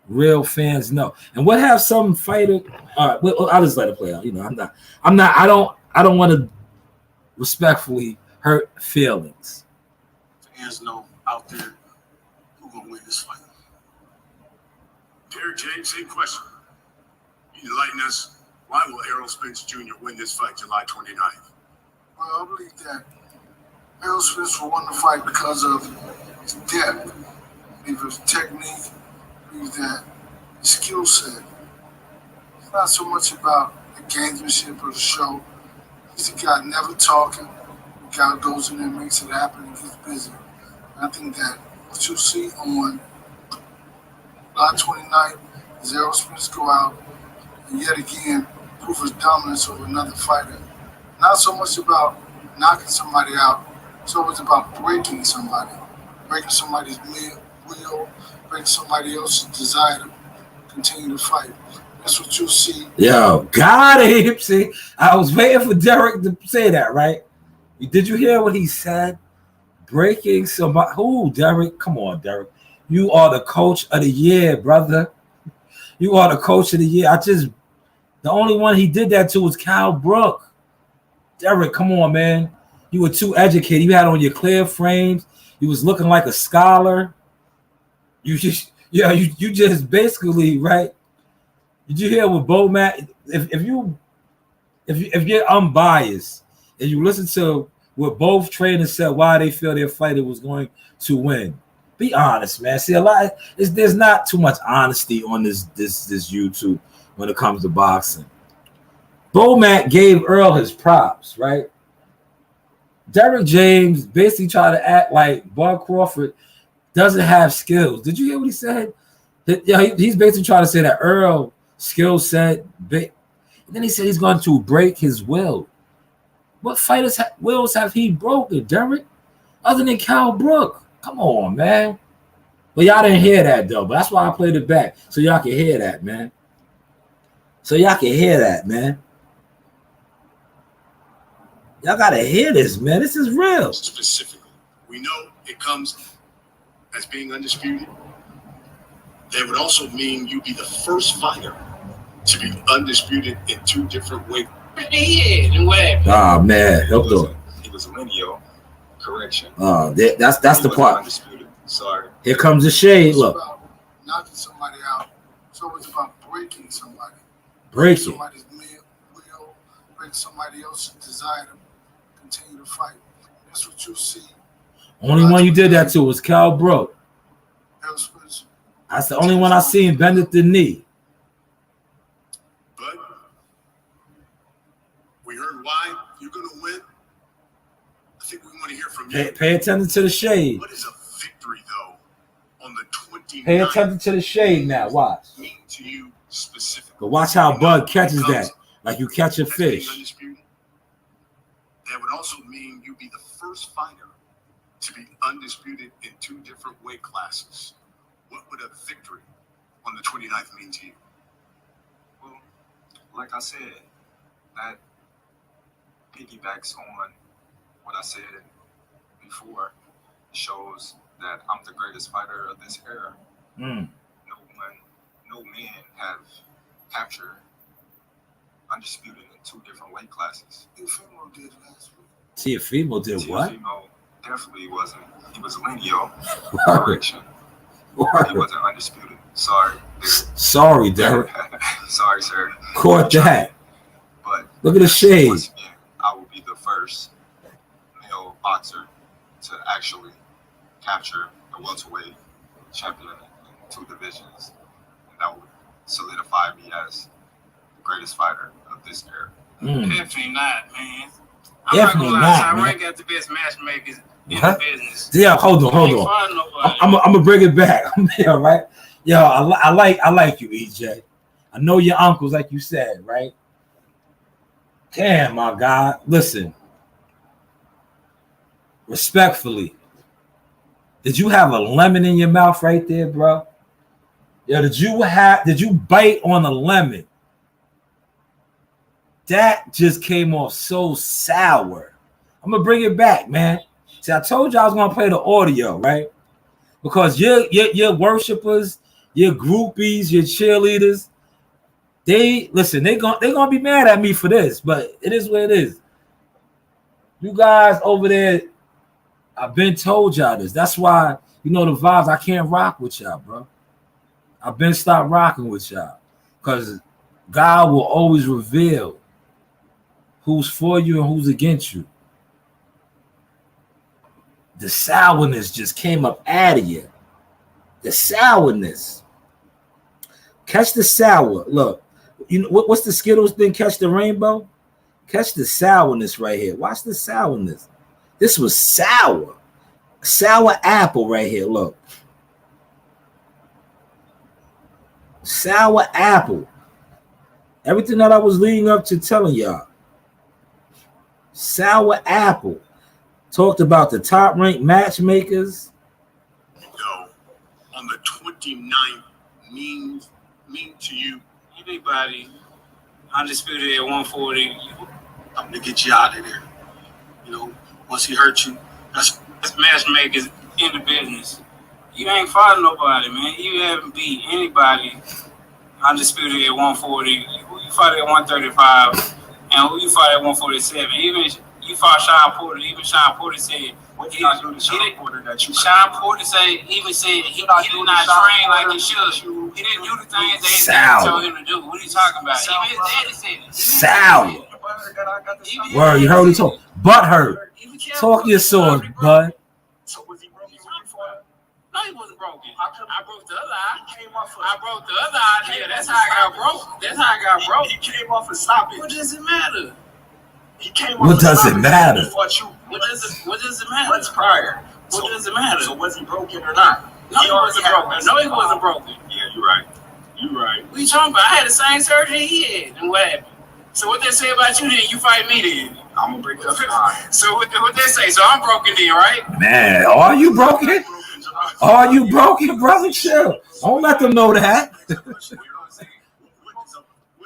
real fans know. And what have some fighter? All right, well, I'll just let it play out. You know, I don't want to respectfully hurt feelings. Fans know out there who gonna win this fight. Derek James, same question. Can you enlighten us? Why will Errol Spence Jr. win this fight July 29th? Well, I believe that Errol Spence will win the fight because of his depth, I believe his technique, I believe that his skill set. It's not so much about the gamesmanship of the show. He's a guy never talking. The guy goes in there and makes it happen and gets busy. And I think that what you'll see on July 29th is Errol Spence go out and yet again prove his dominance over another fighter. Not so much about knocking somebody out, it's always about breaking somebody. Breaking somebody's will, breaking somebody else's desire to continue to fight. That's what you'll see. Yo, got him. See, I was waiting for Derek to say that, right? Did you hear what he said? Breaking somebody. Who, Derek? Come on, Derek. You are the coach of the year, brother. You are the coach of the year. The only one he did that to was Cal Brook. Derek, come on, man. You were too educated. You had on your clear frames. You was looking like a scholar. You just basically, right? Did you hear what Bomac? If you're unbiased and you listen to what both trainers said, why they feel their fighter was going to win, be honest, man. See, there's not too much honesty on this YouTube when it comes to boxing. Bomac gave Earl his props, right? Derek James basically tried to act like Bud Crawford doesn't have skills. Did you hear what he said? He's basically trying to say that Earl skill set, and then he said he's going to break his will. What fighters' wills have he broken, Derek? Other than Cal Brook? Come on, man. But y'all didn't hear that, though. But that's why I played it back, so y'all can hear that, man. Y'all got to hear this, man. This is real. Specifically, we know it comes as being undisputed. That would also mean you'd be the first fighter to be undisputed in two different ways. Oh, man. Help though. He was a lineal. Correction. That's the part. Undisputed. Sorry. Here comes the shade. Look. It's about knocking somebody out. It's always about breaking somebody. Breaking. Somebody's will, breaking somebody else's desire to continue to fight. That's what you see. Only one you did that to was Cal Brook. Errol Spence. That's the only one I seen bend at the knee. But we heard why you're going to win. I think we want to hear from you. Pay attention to the shade. What is a victory, though, on the 29th? Pay attention to the shade now. Watch. Mean to you specifically? But watch how Bud catches that, like you catch a As being fish. undisputed, that would also mean you'd be the first fighter to be undisputed in 2 different weight classes. What would a victory on the 29th mean to you? Well, like I said, that piggybacks on what I said before. It shows that I'm the greatest fighter of this era. Mm. No man have captured undisputed in 2 different weight classes. Teofimo did last week. Teofimo did what? Teofimo definitely wasn't. He was lineal. Word. Correction. He wasn't undisputed. Sorry. Sorry, Derek. Sorry, sir. Caught that. But Look at the shade. once again, I will be the first male boxer to actually capture the welterweight champion in 2 divisions. And that would solidify me as the greatest fighter of this era. Mm. Definitely not, man. I'm Definitely not gonna not, lie. man. Tyrone got the best matchmakers in Huh? the business. Yeah, hold on. Ain't fighting nobody. I'm gonna bring it back. Yeah, right. Yo, I like you, EJ. I know your uncles, like you said, right? Damn, my God. Listen, respectfully, did you have a lemon in your mouth right there, bro? Yo, did you bite on a lemon? That just came off so sour. I'm gonna bring it back, man. See, I told you I was gonna play the audio, right? Because your worshipers, your groupies, your cheerleaders, they're gonna be mad at me for this, but it is what it is. You guys over there, I've been told y'all this. That's why, you know, the vibes, I can't rock with y'all, bro. I've been stopped rocking with y'all. Because God will always reveal who's for you and who's against you. The sourness just came up out of you. The sourness. Catch the sour. Look, you know what's the Skittles thing? Catch the rainbow? Catch the sourness right here. Watch the sourness. This was sour. Sour apple right here. Look. Sour apple. Everything that I was leading up to telling y'all. Sour apple. Talked about the top ranked matchmakers. No, on the 29th mean to you? Anybody undisputed at 140, I'm gonna get you out of there. You know, once he hurt you, that's matchmakers in the business. You ain't fighting nobody, man. You haven't beat anybody undisputed at 140. Who you fight at 135 and who you fight at 147. Even you fought Sean Porter. Even Sean Porter said, What you not doing to Sean Porter that you Sean Porter even said he did not train like he should. He didn't do the things they told him to do. What are you talking about? Even his daddy said it. Sour. Word, you heard what he told. Butt hurt. Talk your sword, bud. So was he broken when you fought? No, he wasn't broken. I broke the other eye. I broke the other eye. Yeah, that's how I got broke. That's how I got broke. He came off a stoppage. What does it matter? He came What off does it matter? What does it matter? Months prior. What does it matter? So was he broken or not? No, he wasn't broken. No, he wasn't broken. Yeah, you're right. You're right. What are you talking about? I had the same surgery he had. And what happened? So what they say about you then? You fight me then. I'm gonna break it up. So what they say? So I'm broken then, right? Man, are you broken? Are you broken, brother? Chill. Don't let them know that. What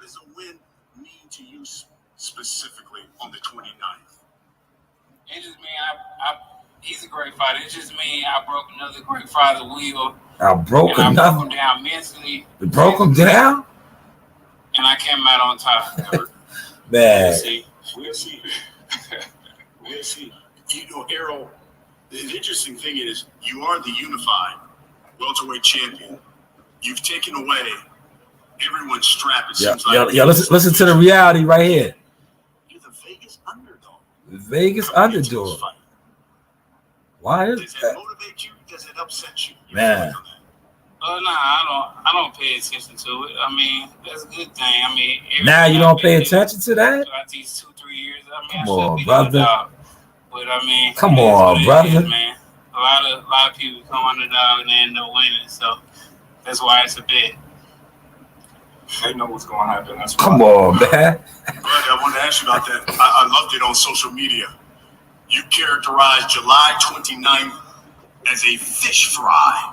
does a win mean to you specifically on the 29th? It just mean he's a great fighter. It just mean I broke another great fighter's wheel. I broke and I enough. broke him down mentally. You broke him down? And I came out on top. Man. We'll see. We'll see. You know, Errol, the interesting thing is you are the unified welterweight champion. You've taken away everyone's strap, it seems like. Listen to the reality right here. You're the Vegas underdog. Vegas coming into this underdog. fight. Why is Does that that? motivate you? Does it upset you? Man. I don't pay attention to it. I mean, that's a good thing. I mean, Now you don't pay attention to that? throughout these 2-3 years. I mean, Come I should on, be brother. underdog. But I mean, Come it is on, what it brother. is, man. A lot of people come underdog and they end up winning. So that's why it's a bet. They know what's going to happen. That's Come on, man. Brother, I wanted to ask you about that. I loved it on social media. You characterized July 29th as a fish fry.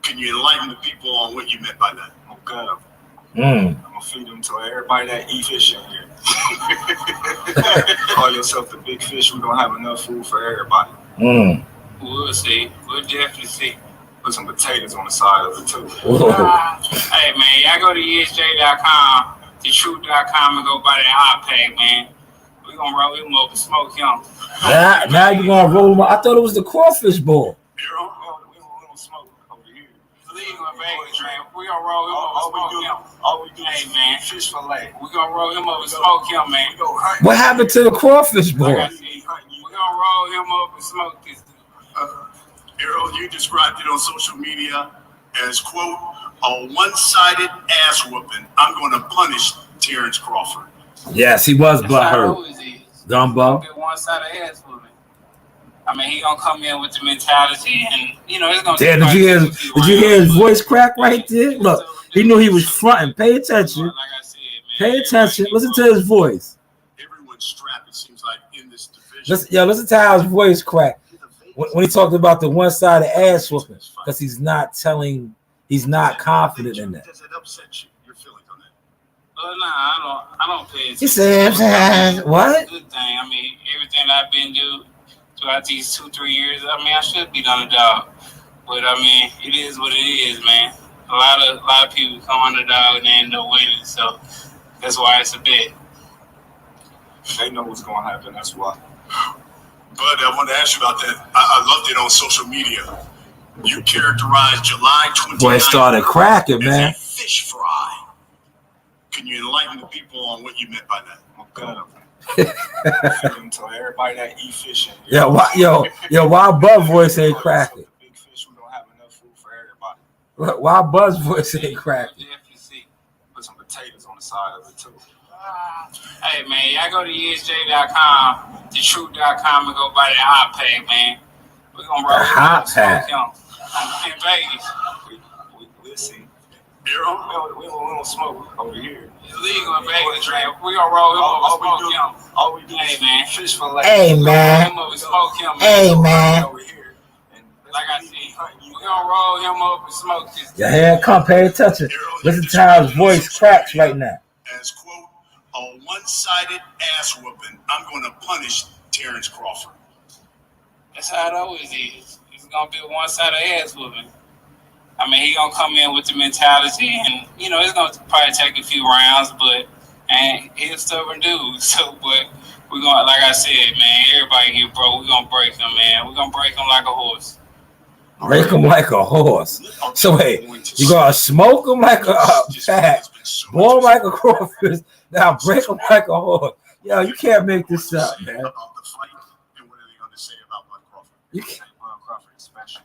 Can you enlighten the people on what you meant by that? Okay. Mm. I'm gonna feed them to everybody that eat fish in here. Call yourself the big fish. We're gonna have enough food for everybody. Mm. We'll see. We'll definitely see. Put some potatoes on the side of it too. Hey, man, y'all go to ESJ.com, thetruth.com, and go buy that hot pack, man. We're going to roll him up and smoke him. Now you're going to roll him up. I thought it was the crawfish ball. We don't smoke over here. Legal in Vegas, man. We're going to roll him up and smoke him. All we do Hey, is man. fish fillet. We're going to roll him up and smoke him, man. We go hunting. What happened to the crawfish ball? Like I said, we're going to roll him up and smoke this dude. Harold, you described it on social media as, quote, a one-sided ass whooping. I'm going to punish Terrence Crawford. Yes, he was That's how it butthurt. always is. Gumbo. Get one side of ass for me. I mean, he gonna come in with the mentality, and it's gonna. Damn, did you hear his voice crack right there? Look, he knew he was fronting. Pay attention. Like I said, man, Pay attention. Listen to his voice. Everyone's strapped, it seems like, in this division. Listen to how his voice cracked when he talked about the one-sided ass whooping, because he's not confident in that. Does it upset you? Your feelings on that? I don't pay attention. He said, "What?" It's a good thing. I mean, everything I've been through throughout these 2-3 years, I mean, I should be on the dog. But I mean, it is what it is, man. A lot of people come underdog and they end up winning, so that's why it's a bet. They know what's going to happen. That's why. But I want to ask you about that. I loved it on social media. You characterized July 29th Boy, it started cracking, man. as a fish fry. Can you enlighten the people on what you meant by that? Feed them to everybody that eat fish in here. Why Buzz voice ain't cracking? Big fish. We don't have enough food for everybody. Why Buzz voice ain't cracking? Put some potatoes on the side of it too. Hey, man, y'all go to ESJ.com, thetruth.com, and go buy that hot pack, man. We're going to roll hot pack. In Vegas. We'll see. Harold? We don't smoke over here. It's legal in Vegas, man. We're going to roll him up and smoke him. All we do Hey, is man. fish fillet. Hey, man. Roll him up and smoke him, man. Hey, man. Over here. And Like I said, we're going to roll him up and smoke this. Your hand come, pay attention. Listen to how his voice cracks right now. As, quote, a one-sided ass whooping. I'm going to punish Terrence Crawford. That's how it always is. It's going to be a one-sided ass whooping. I mean, he gonna come in with the mentality, and it's gonna probably take a few rounds, but he's a stubborn dude. So, but we're gonna, like I said, man, everybody get broke. We're gonna break him, man. We're gonna break him like a horse. Break him like a horse. So wait, you gonna smoke him like a pack, boil him like a crawfish, now break him like a horse. Yo, you can't make this up, man. About the fight, and what are they going to say about Bud Crawford? You can't. Crawford is special.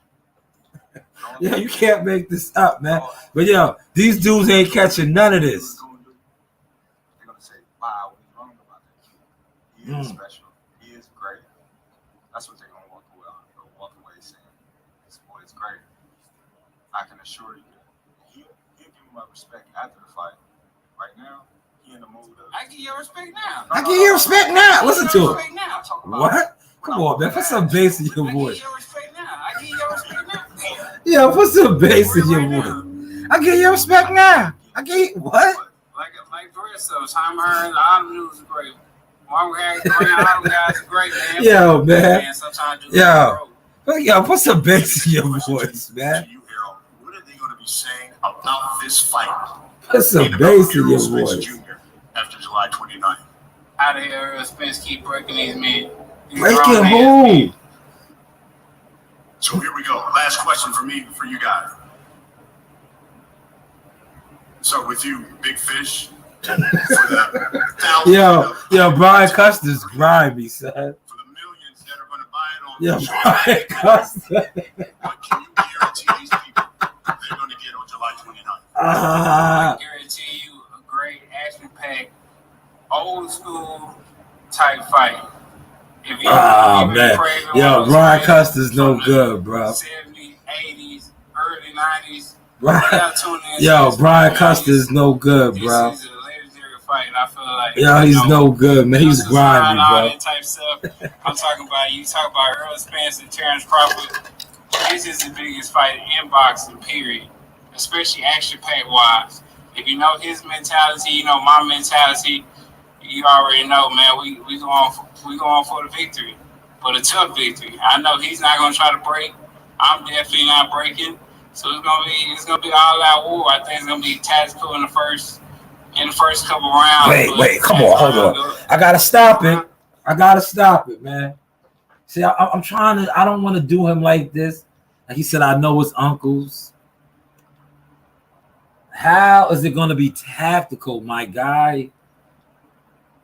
Yeah, you can't make this up, man. But yo, these dudes ain't catching none of this. They're gonna say, "Wow, what is wrong about that kid? He is special. He is great." That's what they're gonna walk away saying. This boy is great. I can assure you, he'll give you my respect after the fight. Right now, he in the mood of. I give you respect now. I give you respect now. Listen to Respect him. now. What? Come on, man. Put some bass in your I voice. give you respect now. I give you respect now. Yo, put some bass in your voice. I give you respect now. I give you what? Like the rest of us, I'm hearing all the news is great. One guy, all the guys are great, man. Yo, man. Sometimes Yo, put some bass in your voice, man. To you, Harold, what are they going to be saying about this fight? Put some bass in your Spence voice. Jr. after July 29th. How the hell Spence keep breaking these men? Breaking who? So here we go. Last question for you guys. So with you, Big Fish, Yo, Brian Custer's grimy, son. For the millions that are going to buy it on Yo, Brian Custer. what can you guarantee these people they're going to get on July 29th? I guarantee you a great action-packed, old school type fight. If you, man. Yo, Brian Custer's no good, bro. 70s, 80s, early 90s. Brian Custer's no good, bro. This is a legendary fight, and I feel like he's no good, man. He's grimy, bro. That type stuff. I'm talking about you talk about Earl Spence and Terrence Crawford. This is the biggest fight in boxing, period. Especially action-packed wise. If you know his mentality, you know my mentality. You already know, man. We going for the victory, for the tough victory. I know he's not gonna try to break. I'm definitely not breaking. So it's gonna be all out war. I think it's gonna be tactical in the first couple rounds. Wait, come on, hold on. I gotta stop it, man. See, I'm trying to. I don't want to do him like this. Like he said, I know his uncles. How is it gonna be tactical, my guy?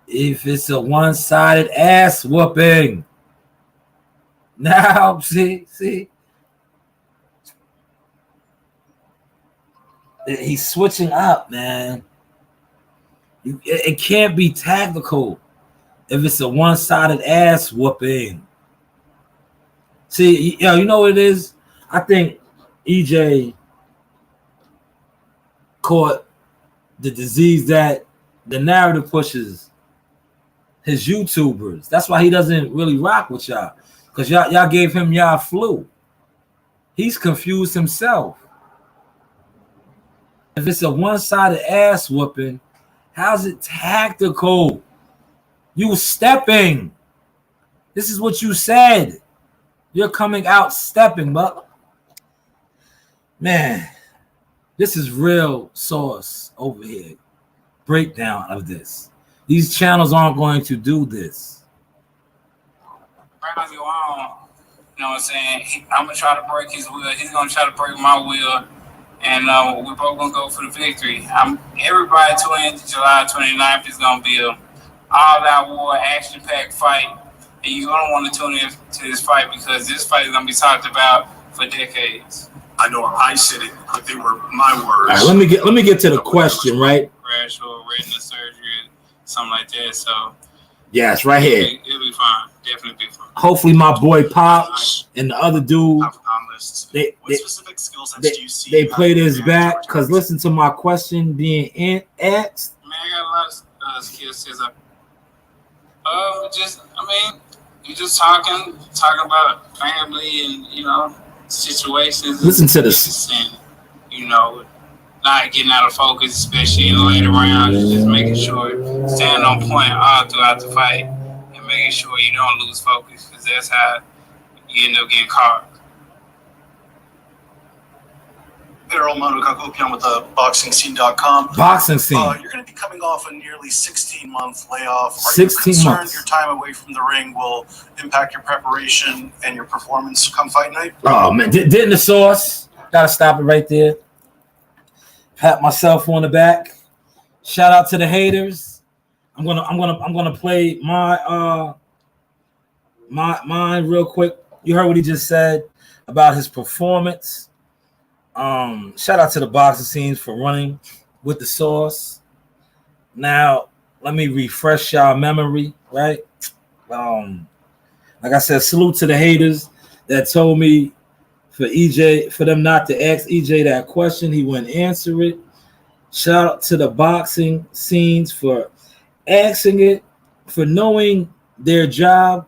If it's a one-sided ass whooping. Now, see. He's switching up, man. It can't be tactical if it's a one-sided ass whooping. See, you know what it is? I think EJ caught the disease that the narrative pushes his YouTubers. That's why he doesn't really rock with y'all. Because y'all gave him y'all flu. He's confused himself. If it's a one-sided ass whooping, how's it tactical? You were stepping. This is what you said. You're coming out stepping, but man, this is real sauce over here. Breakdown of this. These channels aren't going to do this. Right on your own. You know what I'm saying? I'm gonna try to break his will. He's gonna try to break my will. And we're both going to go for the victory. Everybody tuning into July 29th is going to be an all-out war, action-packed fight. And you're going to want to tune in to this fight because this fight is going to be talked about for decades. I know I said it, but they were my words. All right, let me get to the question, right? Crash or retina surgery, something like that. So yeah, it's right here. It'll be fine. Definitely be fine. Hopefully my boy Pops and the other dude, they play this back because listen to my question being asked. Man, I got a lot of skill sets. You're just talking about family and situations. Listen to this. And, not getting out of focus, especially in the later rounds. Just making sure staying on point all throughout the fight and making sure you don't lose focus because that's how you end up getting caught. Errol Manukakopian with the BoxingScene.com. Boxing Scene. You're going to be coming off a nearly 16-month layoff. Are 16 you concerned months. Your time away from the ring will impact your preparation and your performance come fight night? Oh man, didn't the sauce? Gotta stop it right there. Pat myself on the back. Shout out to the haters. I'm gonna play my mine real quick. You heard what he just said about his performance. Shout out to the boxing scenes for running with the sauce. Now, let me refresh y'all memory, right? Like I said, salute to the haters that told me for them not to ask EJ that question. He wouldn't answer it. Shout out to the boxing scenes for asking it, for knowing their job,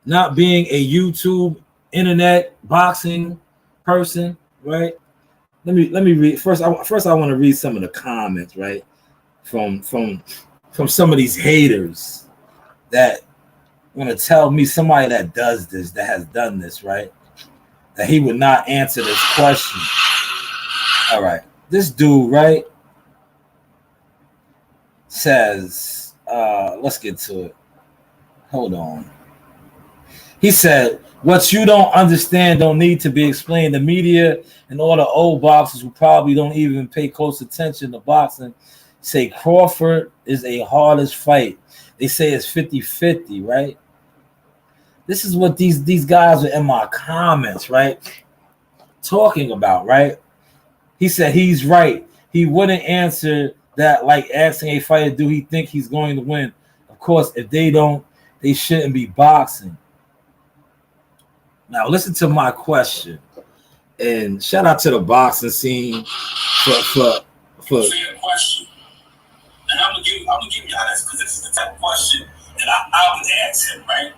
not being a YouTube internet boxing person. Right. Let me read first. I want to read some of the comments, right, from some of these haters that want to tell me somebody that does this, that has done this, right, that he would not answer this question. All right, this dude, right, says, let's get to it. Hold on. He said, what you don't understand don't need to be explained. The media and all the old boxers who probably don't even pay close attention to boxing say Crawford is a hardest fight. They say it's 50-50, right? This is what these guys are in my comments, right? Talking about, right? He said he's right. He wouldn't answer that like asking a fighter, do he think he's going to win? Of course, if they don't, they shouldn't be boxing. Now, listen to my question. And shout out to the boxing scene for fair question. And I'm gonna give y'all this because this is the type of question that I would ask him, right?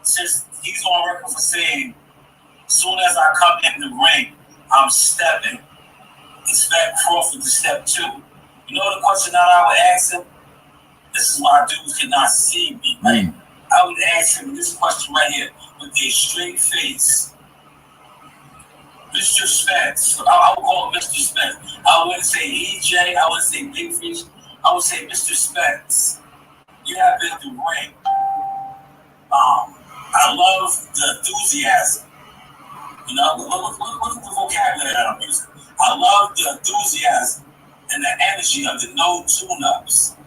Since he's on record for saying, as soon as I come in the ring, I'm stepping. Expect Crawford to step too. You know the question that I would ask him? This is why dudes cannot see me, right? I would ask him this question right here with a straight face. Mr. Spence. I would call him Mr. Spence. I wouldn't say EJ. I wouldn't say Big Fish. I would say Mr. Spence. You have been through ring. I love the enthusiasm. You know, look at the vocabulary that I'm using. I love the enthusiasm and the energy of the no tune-ups.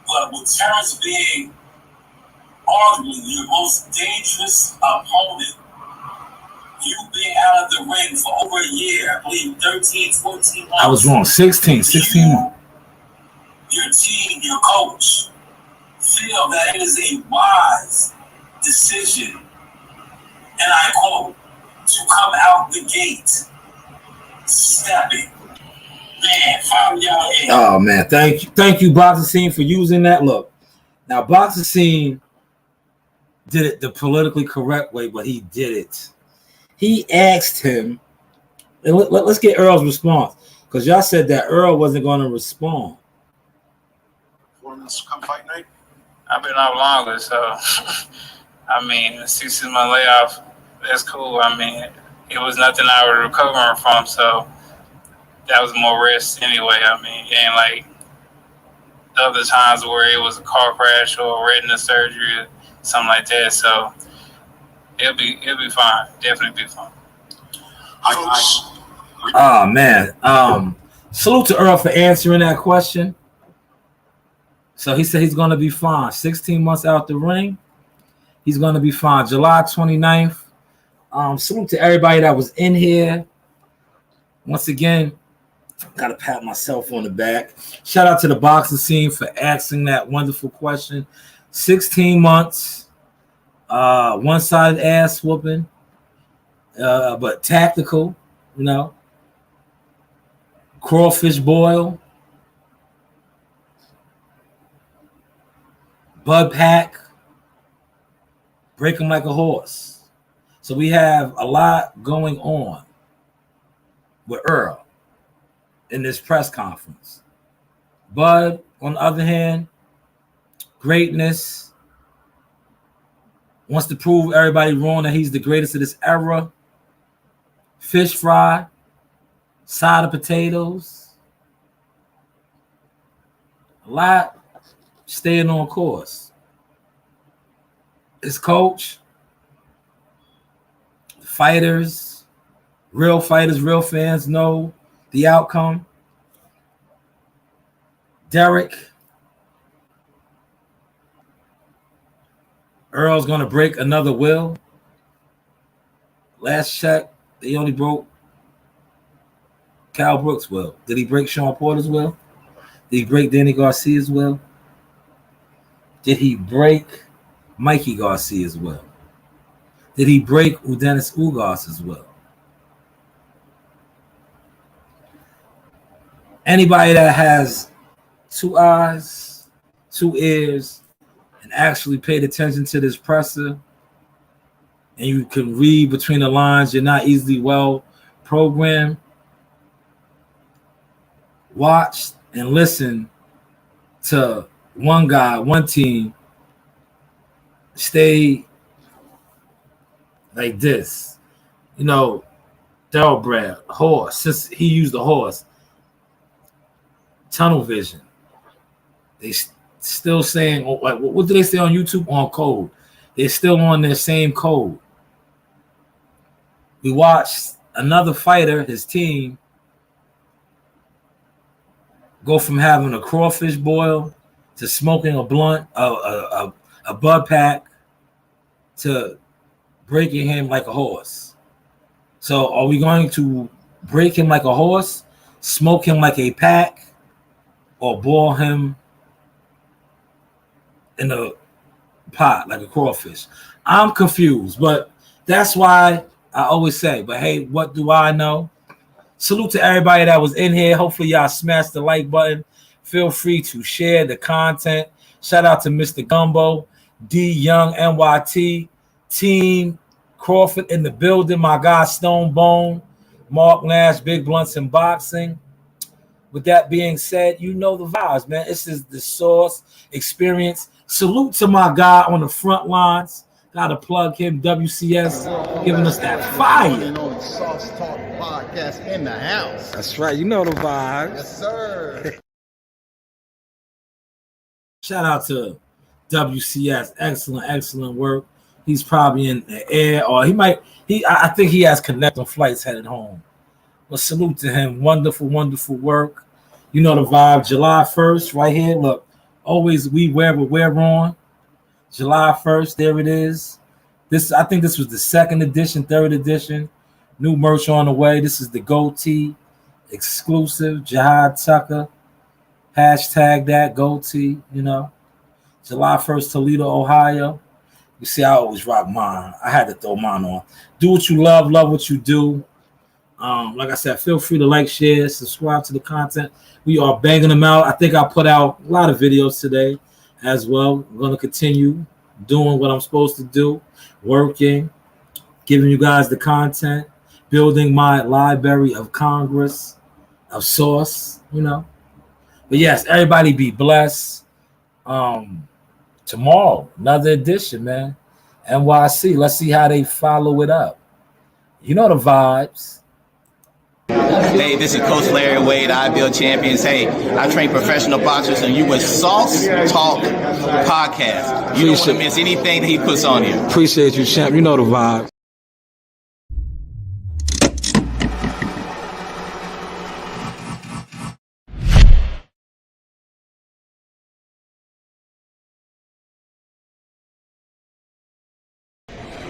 But with Terrence being arguably your most dangerous opponent, you being out of the ring for over a year, I believe 13, 14 months. I was wrong, 16 months. Your team, your coach, feel that it is a wise decision, and I quote, to come out the gate stepping. Man, fire y'all in. Oh man, thank you, Boxing Scene, for using that. Look, now Boxing Scene did it the politically correct way, but he did it. He asked him, and let's get Earl's response, because y'all said that Earl wasn't going to respond. Performance come fight night. I've been out longer, so I mean, 6-month layoff, that's cool. I mean, it was nothing I was recovering from, so that was more risk anyway. I mean, it ain't like the other times where it was a car crash or retina surgery or something like that. So it'll be fine. Definitely be fine. Oh man. Salute to Earl for answering that question. So he said he's gonna be fine. 16 months out the ring. He's gonna be fine. July 29th. Salute to everybody that was in here. Once again, gotta pat myself on the back. Shout out to the Boxing Scene for asking that wonderful question. 16 months, one-sided ass whooping, but tactical, you know. Crawfish boil, bud pack, break him like a horse. So we have a lot going on with Earl in this press conference. Bud, on the other hand, greatness, wants to prove everybody wrong that he's the greatest of this era. Fish fry, side of potatoes, a lot staying on course. His coach, fighters, real fans know the outcome. Derek, Earl's gonna break another will. Last check, they only broke Cal Brooks' will. Did he break Sean Porter's will? Did he break Danny Garcia's will? Did he break Mikey Garcia's will? Did he break Udenis Ugas's will? Anybody that has 2 eyes, 2 ears, and actually paid attention to this presser, and you can read between the lines, you're not easily well programmed, watch and listen to one guy, one team stay like this. You know, thoroughbred, horse, since he used the horse, tunnel vision. They still saying, like, what do they say on YouTube? On code. They're still on their same code. We watched another fighter, his team, go from having a crawfish boil to smoking a blunt, a bud pack, to breaking him like a horse. So are we going to break him like a horse, smoke him like a pack, or boil him in a pot like a crawfish? I'm confused, but that's why I always say, but hey, what do I know? Salute to everybody that was in here. Hopefully y'all smashed the like button. Feel free to share the content. Shout out to Mr. Gumbo, D Young, NYT, Team Crawford in the building, my guy Stone Bone, Mark Nash, Big Blunts and Boxing. With that being said, you know the vibes, man. This is the Source Experience. Salute to my guy on the front lines. Gotta plug him, WCS, giving us that fire. Sauce Talk Podcast in the house. That's right. You know the vibes. Yes, sir. Shout out to WCS. Excellent work. He's probably in the air, or I think he has connecting flights headed home. But salute to him. Wonderful work. You know the vibe. July 1st, right here. Look, always we wear what we're on. July 1st, there it is. I think this was the second edition, third edition. New merch on the way. This is the goatee exclusive. Jihad Tucker. Hashtag that goatee, you know. July 1st, Toledo, Ohio. You see, I always rock mine. I had to throw mine on. Do what you love what you do. Like I said, feel free to like, share, subscribe to the content. We are banging them out. I think I put out a lot of videos today as well. I'm going to continue doing what I'm supposed to do, working, giving you guys the content, building my Library of Congress, of Source, you know. But yes, everybody be blessed. Tomorrow, another edition, man. NYC, let's see how they follow it up. You know the vibes. Hey, this is Coach Larry Wade, IBL Champions. Hey, I train professional boxers, and you with Sauce Talk Podcast. You don't want to miss anything that he puts on here. Appreciate you, champ. You know the vibes.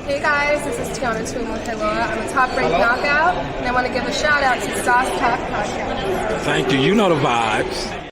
Hey guys, this is Tiana Tuimu-Helua. I'm a top-ranked knockout, and I want to give a shout out to Sauce Talk Podcast. Thank you. You know the vibes.